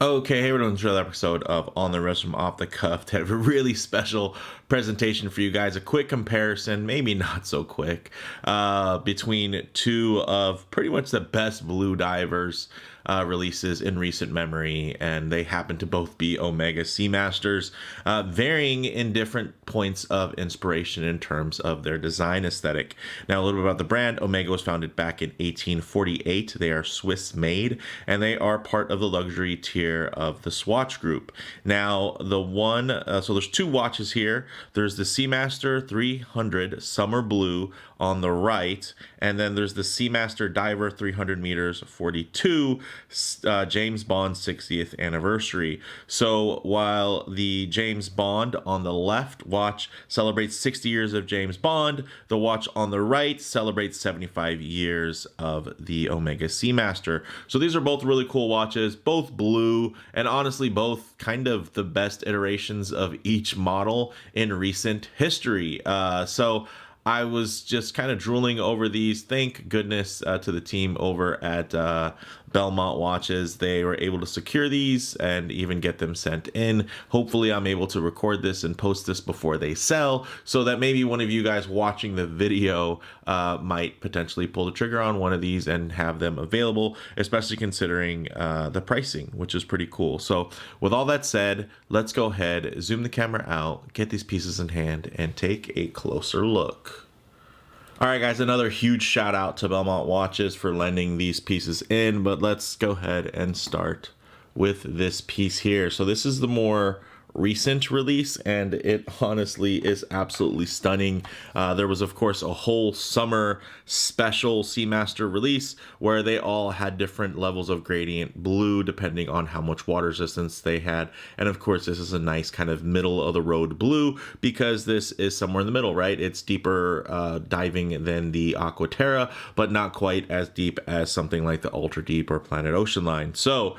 Okay, hey everyone, another episode of On the Wrist from Off the Cuff. To have a really special presentation for you guys. A quick comparison, maybe not so quick, between two of pretty much the best blue divers releases in recent memory, and they happen to both be Omega Seamasters, varying in different points of inspiration in terms of their design aesthetic. Now, a little bit about the brand. Omega was founded back in 1848. They are Swiss made, and they are part of the luxury tier of the Swatch Group. Now, so there's two watches here. There's the Seamaster 300 Summer Blue on the right, and then there's the Seamaster Diver 300 meters 42 James Bond 60th anniversary. So while the James Bond on the left watch celebrates 60 years of James Bond, the watch on the right celebrates 75 years of the Omega Seamaster. So these are both really cool watches, both blue, and honestly both kind of the best iterations of each model in recent history. So I was just kind of drooling over these. Thank goodness to the team over at Belmont Watches. They were able to secure these and even get them sent in. Hopefully I'm able to record this and post this before they sell, so that maybe one of you guys watching the video might potentially pull the trigger on one of these and have them available, especially considering the pricing, which is pretty cool. So with all that said, let's go ahead, zoom the camera out, get these pieces in hand, and take a closer look. All right, guys, another huge shout out to Belmont Watches for lending these pieces in, but let's go ahead and start with this piece here. So this is the more recent release, and it honestly is absolutely stunning. There was, of course, a whole summer special Seamaster release where they all had different levels of gradient blue depending on how much water resistance they had. And of course, this is a nice kind of middle of the road blue because this is somewhere in the middle, right? It's deeper diving than the Aquaterra, but not quite as deep as something like the Ultra Deep or Planet Ocean line. So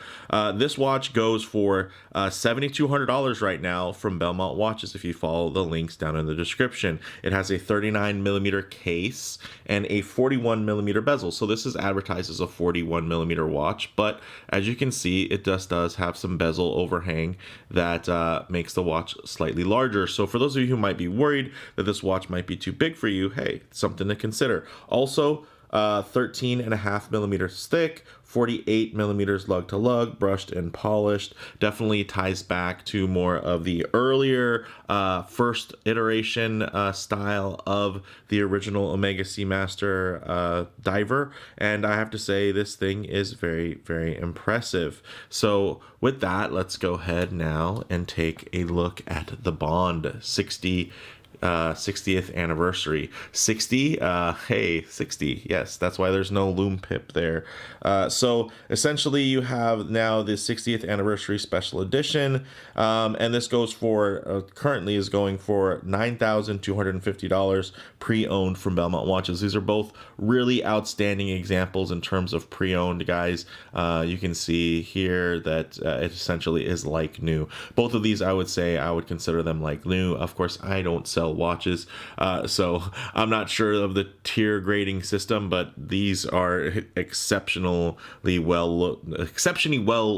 this watch goes for $7,200 right now from Belmont Watches if you follow the links down in the description. It has a 39mm case and a 41mm bezel. So this is advertised as a 41mm watch, but as you can see, it just does have some bezel overhang that makes the watch slightly larger. So for those of you who might be worried that this watch might be too big for you, hey, something to consider. Also, 13.5mm thick, 48mm lug to lug, brushed and polished. Definitely ties back to more of the earlier first iteration style of the original Omega Seamaster diver, and I have to say this thing is very, very impressive. So with that, let's go ahead now and take a look at the Bond 60th anniversary. 60, hey, 60, yes, that's why there's no Lume pip there. So essentially you have now the 60th anniversary special edition, and this goes for currently is going for $9,250 pre-owned from Belmont Watches. These are both really outstanding examples in terms of pre-owned, guys. You can see here that it essentially is like new. Both of these, I would say, I would consider them like new. Of course, I don't sell watches, so I'm not sure of the tier grading system, but these are exceptionally well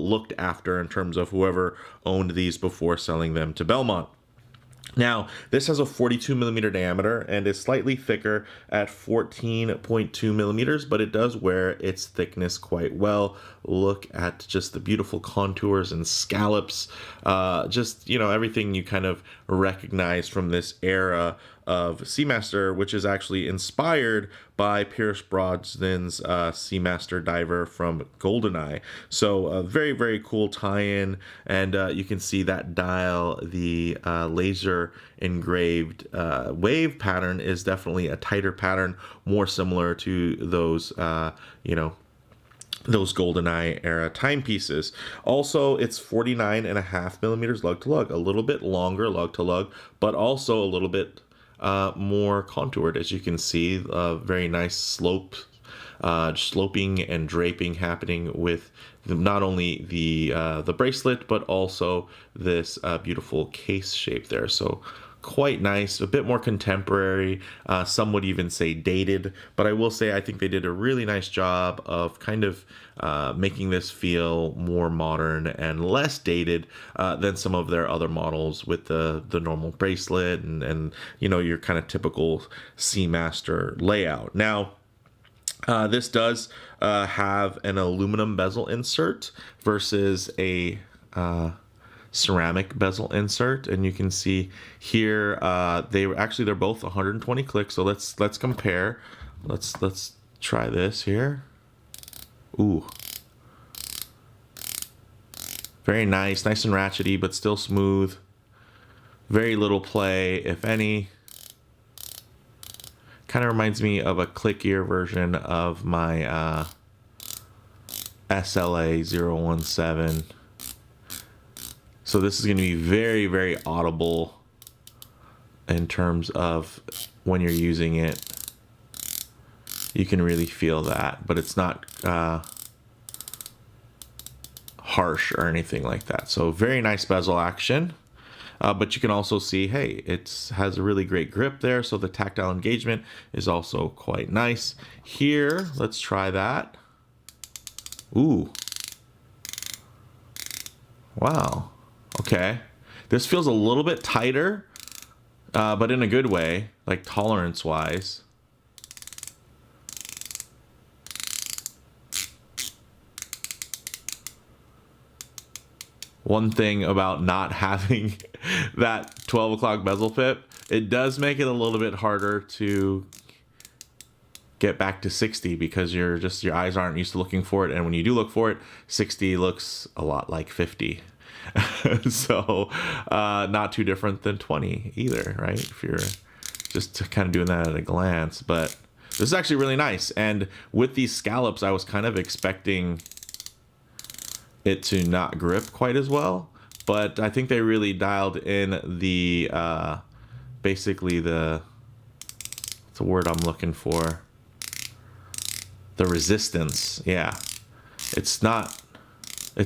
looked after in terms of whoever owned these before selling them to Belmont. Now, this has a 42mm diameter and is slightly thicker at 14.2mm, but it does wear its thickness quite well. Look at just the beautiful contours and scallops, just, you know, everything you kind of recognize from this era of Seamaster, which is actually inspired by Pierce Brosnan's Seamaster diver from GoldenEye. So a very, very cool tie-in, and you can see that dial, the laser engraved wave pattern is definitely a tighter pattern, more similar to those, those GoldenEye era timepieces. Also, it's 49.5mm lug to lug, a little bit longer lug to lug, but also a little bit more contoured, as you can see. Very nice sloping and draping happening with not only the bracelet, but also this beautiful case shape there. So quite nice, a bit more contemporary. Some would even say dated, but I will say I think they did a really nice job of kind of making this feel more modern and less dated than some of their other models with the normal bracelet and you know, your kind of typical Seamaster layout. Now, this does have an aluminum bezel insert versus a ceramic bezel insert, and you can see here they're both 120 clicks. So let's compare. Let's try this here. Ooh, very nice and ratchety, but still smooth. Very little play, if any. Kind of reminds me of a clickier version of my SLA 017. So this is going to be very, very audible in terms of when you're using it. You can really feel that, but it's not harsh or anything like that. So very nice bezel action. But you can also see, hey, it has a really great grip there. So the tactile engagement is also quite nice. Here, let's try that. Ooh. Wow. Okay. This feels a little bit tighter, but in a good way, like tolerance-wise. One thing about not having that 12 o'clock bezel pip, it does make it a little bit harder to get back to 60 because your eyes aren't used to looking for it, and when you do look for it, 60 looks a lot like 50. So not too different than 20 either, right? If you're just kind of doing that at a glance. But this is actually really nice, and with these scallops I was kind of expecting it to not grip quite as well, but I think they really dialed in the basically what's the word I'm looking for, the resistance. Yeah, it's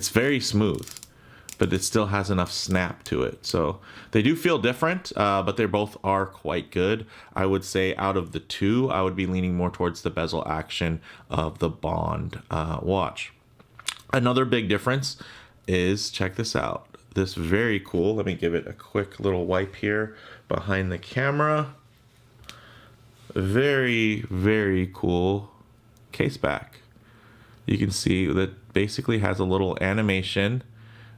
very smooth, but it still has enough snap to it. So they do feel different, but they both are quite good. I would say out of the two, I would be leaning more towards the bezel action of the Bond watch. Another big difference is, check this out, this very cool, let me give it a quick little wipe here behind the camera, very, very cool case back. You can see that basically has a little animation,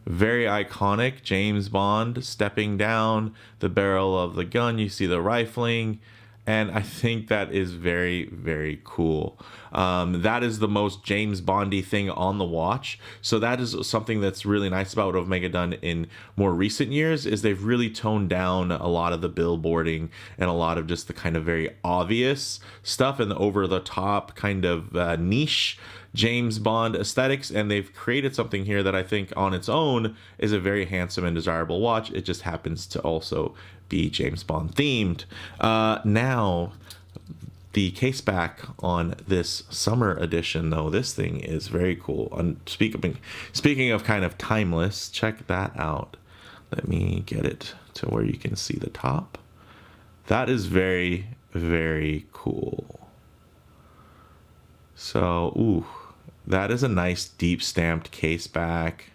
very iconic, James Bond stepping down the barrel of the gun. You see the rifling, and I think that is very, very cool. That is the most James Bondy thing on the watch. So that is something that's really nice about what Omega done in more recent years, is they've really toned down a lot of the billboarding and a lot of just the kind of very obvious stuff and the over the top kind of niche James Bond aesthetics, and they've created something here that I think on its own is a very handsome and desirable watch. It just happens to also be James Bond themed. Now, the case back on this summer edition, though, this thing is very cool. And speaking of kind of timeless, check that out. Let me get it to where you can see the top. That is very, very cool. So, ooh, that is a nice deep stamped case back.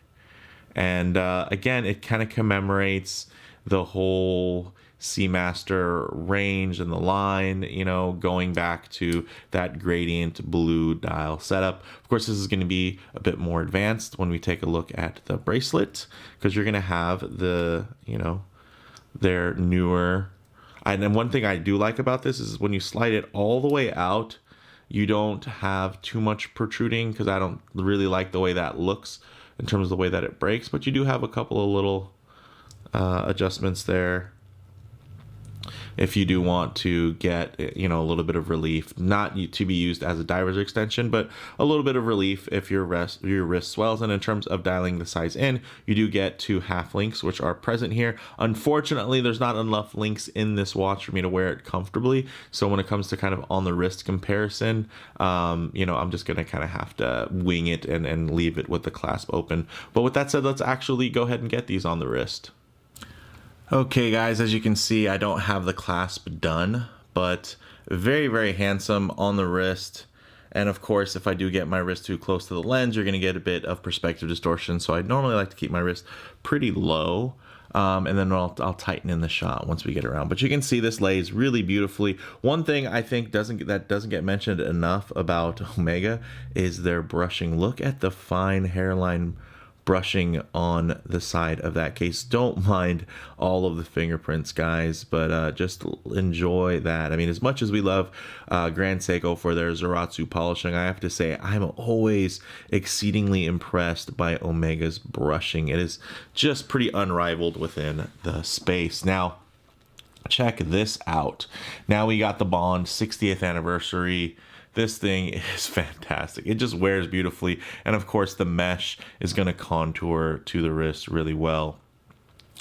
And again, it kind of commemorates the whole Seamaster range and the line, you know, going back to that gradient blue dial setup. Of course, this is going to be a bit more advanced when we take a look at the bracelet, because you're going to have the, you know, their newer. And then one thing I do like about this is when you slide it all the way out, you don't have too much protruding, because I don't really like the way that looks in terms of the way that it breaks, but you do have a couple of little adjustments there if you do want to get, you know, a little bit of relief, not to be used as a diver's extension, but a little bit of relief if your wrist swells. And in terms of dialing the size in, you do get 2 half links, which are present here. Unfortunately, there's not enough links in this watch for me to wear it comfortably. So when it comes to kind of on the wrist comparison, you know, I'm just going to kind of have to wing it and leave it with the clasp open. But with that said, let's actually go ahead and get these on the wrist. Okay, guys, as you can see, I don't have the clasp done, but very, very handsome on the wrist. And of course, if I do get my wrist too close to the lens, you're going to get a bit of perspective distortion. So I normally like to keep my wrist pretty low. And then I'll tighten in the shot once we get around. But you can see this lays really beautifully. One thing I think doesn't get mentioned enough about Omega is their brushing. Look at the fine hairline brushing on the side of that case. Don't mind all of the fingerprints, guys, but just enjoy that. I mean, as much as we love Grand Seiko for their Zaratsu polishing, I have to say I'm always exceedingly impressed by Omega's brushing. It is just pretty unrivaled within the space. Now, check this out. Now we got the Bond 60th anniversary. This thing is fantastic. It just wears beautifully. And of course, the mesh is going to contour to the wrist really well.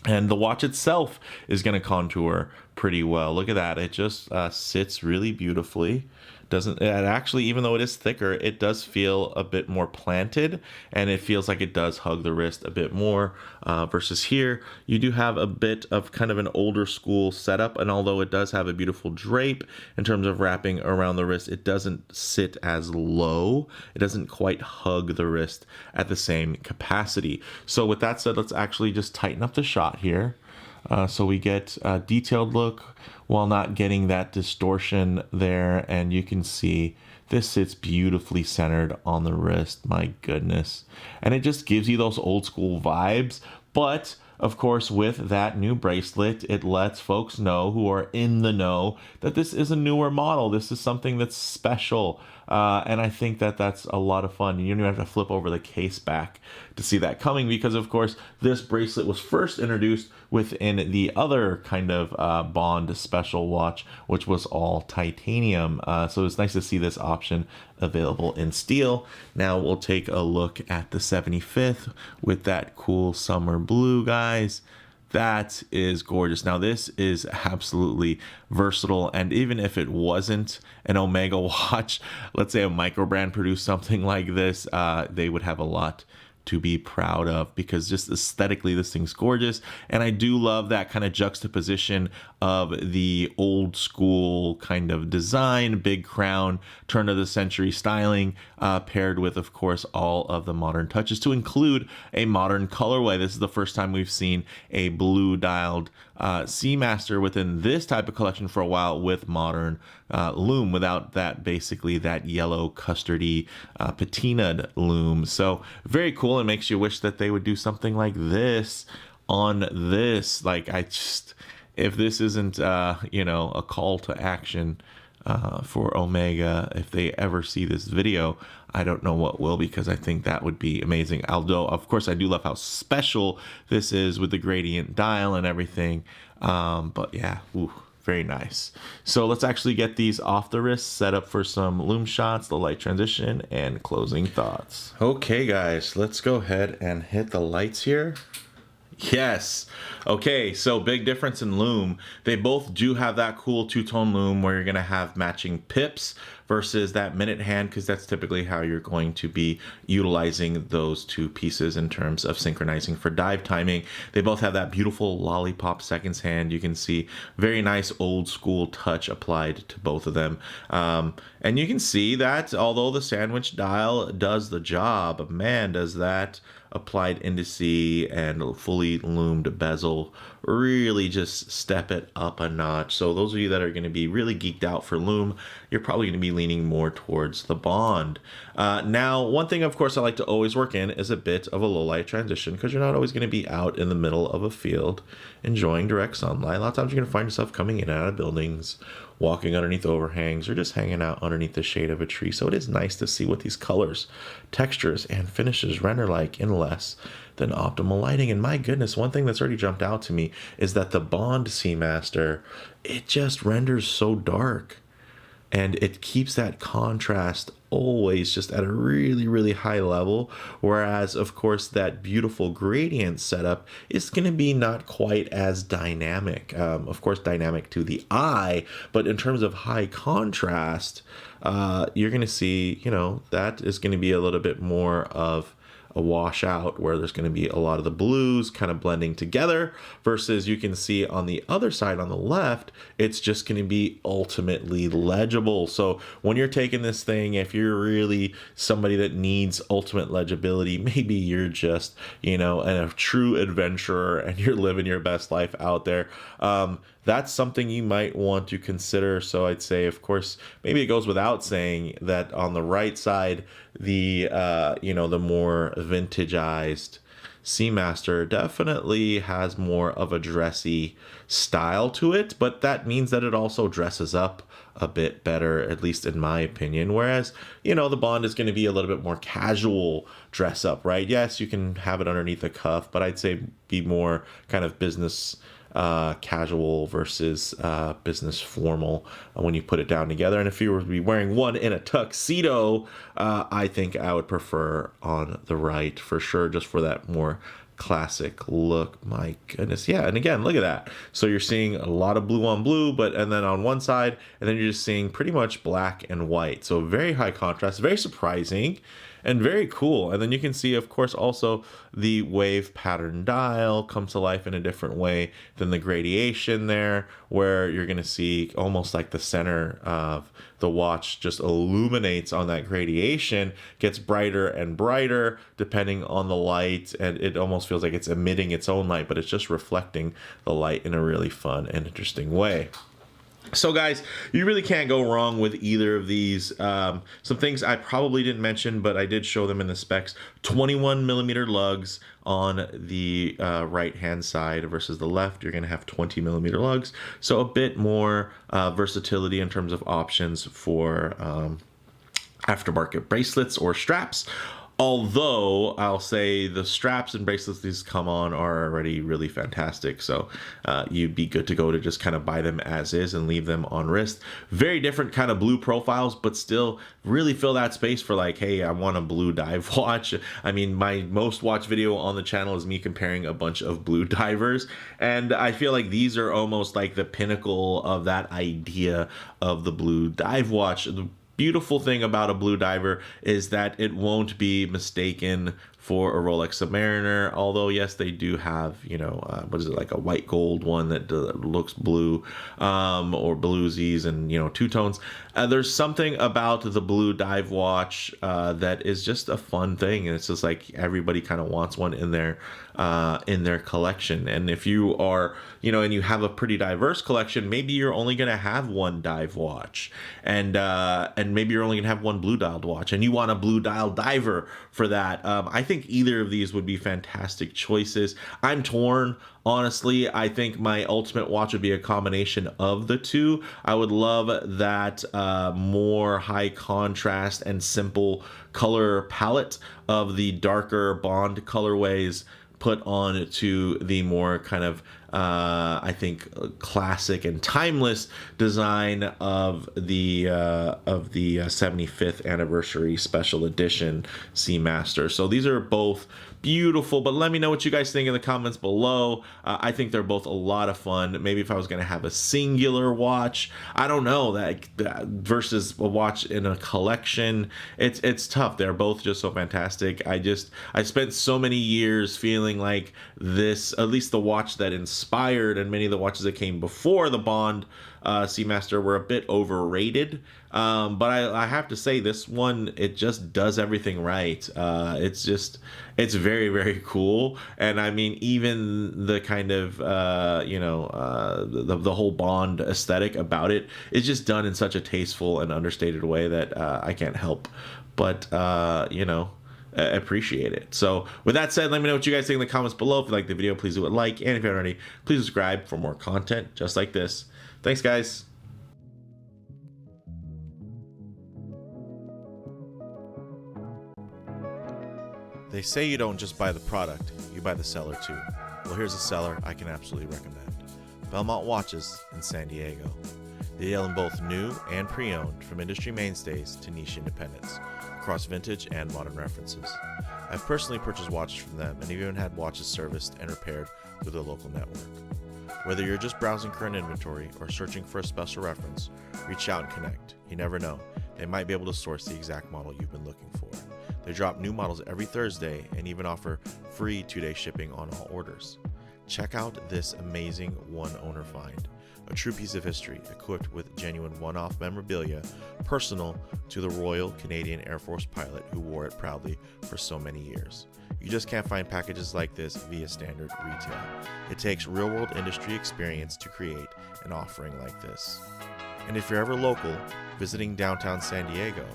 And the watch itself is going to contour pretty well. Look at that. It just sits really beautifully. Doesn't it actually, even though it is thicker, it does feel a bit more planted, and it feels like it does hug the wrist a bit more versus here. You do have a bit of kind of an older school setup, and although it does have a beautiful drape in terms of wrapping around the wrist, it doesn't sit as low. It doesn't quite hug the wrist at the same capacity. So with that said, let's actually just tighten up the shot here. So we get a detailed look while not getting that distortion there. And you can see this sits beautifully centered on the wrist. My goodness. And it just gives you those old school vibes. But of course, with that new bracelet, it lets folks know who are in the know that this is a newer model. This is something that's special. And I think that that's a lot of fun. You don't even have to flip over the case back to see that coming, because of course this bracelet was first introduced within the other kind of Bond special watch, which was all titanium. So it's nice to see this option available in steel. Now we'll take a look at the 75th with that cool summer blue, guys. That is gorgeous. Now this is absolutely versatile, and even if it wasn't an Omega watch, let's say a micro brand produced something like this, they would have a lot to be proud of, because just aesthetically this thing's gorgeous. And I do love that kind of juxtaposition of the old school kind of design, big crown, turn of the century styling, paired with, of course, all of the modern touches, to include a modern colorway. This is the first time we've seen a blue dialed Seamaster within this type of collection for a while, with modern Lume, without that, basically that yellow custardy patinaed Lume. So very cool. It makes you wish that they would do something like this on this. Like, if this isn't a call to action for Omega, if they ever see this video, I don't know what will, because I think that would be amazing. Although, of course, I do love how special this is with the gradient dial and everything. But yeah, very nice. So let's actually get these off the wrist, set up for some Lume shots, the light transition, and closing thoughts. Okay, guys, let's go ahead and hit the lights here. Yes. Okay, so big difference in Lume. They both do have that cool two-tone Lume where you're going to have matching pips versus that minute hand, because that's typically how you're going to be utilizing those two pieces in terms of synchronizing for dive timing. They both have that beautiful lollipop seconds hand. You can see very nice old school touch applied to both of them. And you can see that although the sandwich dial does the job, man, does that applied indice and fully lumed bezel really just step it up a notch. So those of you that are going to be really geeked out for Lume, you're probably going to be leaning more towards the Bond. Now, one thing, of course, I like to always work in is a bit of a low light transition, because you're not always going to be out in the middle of a field enjoying direct sunlight. A lot of times you're going to find yourself coming in and out of buildings, walking underneath overhangs, or just hanging out underneath the shade of a tree. So it is nice to see what these colors, textures, and finishes render like in less than optimal lighting. And my goodness, one thing that's already jumped out to me is that the Bond Seamaster, it just renders so dark, and it keeps that contrast always just at a really, really high level. Whereas, of course, that beautiful gradient setup is going to be not quite as dynamic. Of course, dynamic to the eye, but in terms of high contrast, you're going to see, that is going to be a little bit more of a washout where there's going to be a lot of the blues kind of blending together, versus you can see on the other side on the left, it's just going to be ultimately legible. So when you're taking this thing, if you're really somebody that needs ultimate legibility, maybe you're just, you know, a true adventurer and you're living your best life out there, that's something you might want to consider. So I'd say, of course, maybe it goes without saying that on the right side, the you know, the more vintageized Seamaster definitely has more of a dressy style to it, but that means that it also dresses up a bit better, at least in my opinion. Whereas, you know, the Bond is going to be a little bit more casual dress up, right? Yes, you can have it underneath the cuff, but I'd say be more kind of business casual versus business formal when you put it down together. And if you were to be wearing one in a tuxedo, I think I would prefer on the right for sure, just for that more classic look. My goodness. Yeah. And again, look at that. So you're seeing a lot of blue on blue, and then on one side, and then you're just seeing pretty much black and white. So very high contrast, very surprising and very cool. And then you can see, of course, also the wave pattern dial comes to life in a different way than the gradation there, where you're going to see almost like the center of the watch just illuminates on that gradation, gets brighter and brighter depending on the light, and it almost feels like it's emitting its own light, but it's just reflecting the light in a really fun and interesting way. So guys, you really can't go wrong with either of these. Some things I probably didn't mention, but I did show them in the specs. 21 millimeter lugs on the right hand side versus the left. You're going to have 20 millimeter lugs. So a bit more versatility in terms of options for aftermarket bracelets or straps. Although I'll say the straps and bracelets these come on are already really fantastic. So you'd be good to go to just kind of buy them as is and leave them on wrist. Very different kind of blue profiles, but still really fill that space for like, hey, I want a blue dive watch. I mean, my most watched video on the channel is me comparing a bunch of blue divers. And I feel like these are almost like the pinnacle of that idea of the blue dive watch. The beautiful thing about a blue diver is that it won't be mistaken for a Rolex Submariner, although yes, they do have, you know, what is it, like a white gold one that looks blue, or bluesies and, you know, two tones. There's something about the blue dive watch that is just a fun thing, and it's just like everybody kind of wants one in their collection. And if you are, you know, and you have a pretty diverse collection, maybe you're only going to have one dive watch, and maybe you're only going to have one blue dialed watch, and you want a blue dialed diver for that. I think either of these would be fantastic choices. I'm torn. Honestly, I think my ultimate watch would be a combination of the two. I would love that more high contrast and simple color palette of the darker Bond colorways put on to the more kind of I think classic and timeless design of the 75th anniversary special edition Seamaster. So these are both beautiful, but let me know what you guys think in the comments below. I think they're both a lot of fun. Maybe if I was going to have a singular watch, I don't know, that versus a watch in a collection, it's tough. They're both just so fantastic. I spent so many years feeling like this, at least the watch that inspired, and many of the watches that came before the Bond Seamaster were a bit overrated. But I have to say, this one, it just does everything right. It's very, very cool. And I mean, even the kind of, the whole Bond aesthetic about it is just done in such a tasteful and understated way that I can't help but, appreciate it. So with that said, let me know what you guys think in the comments below. If you like the video, please do a like. And if you haven't already, please subscribe for more content just like this. Thanks, guys. They say you don't just buy the product, you buy the seller too. Well, here's a seller I can absolutely recommend. Belmont Watches in San Diego. They deal in both new and pre-owned, from industry mainstays to niche independents, across vintage and modern references. I've personally purchased watches from them and even had watches serviced and repaired with a local network. Whether you're just browsing current inventory or searching for a special reference, reach out and connect. You never know, they might be able to source the exact model you've been looking for. They drop new models every Thursday and even offer free 2-day shipping on all orders. Check out this amazing one-owner find, a true piece of history equipped with genuine one-off memorabilia personal to the Royal Canadian Air Force pilot who wore it proudly for so many years. You just can't find packages like this via standard retail. It takes real-world industry experience to create an offering like this. And if you're ever local, visiting downtown San Diego,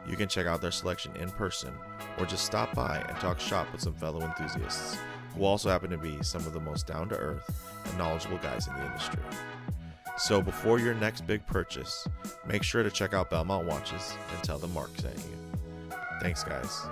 you can check out their selection in person or just stop by and talk shop with some fellow enthusiasts who also happen to be some of the most down-to-earth and knowledgeable guys in the industry. So before your next big purchase, make sure to check out Belmont Watches and tell them Mark sent you. Thanks, guys.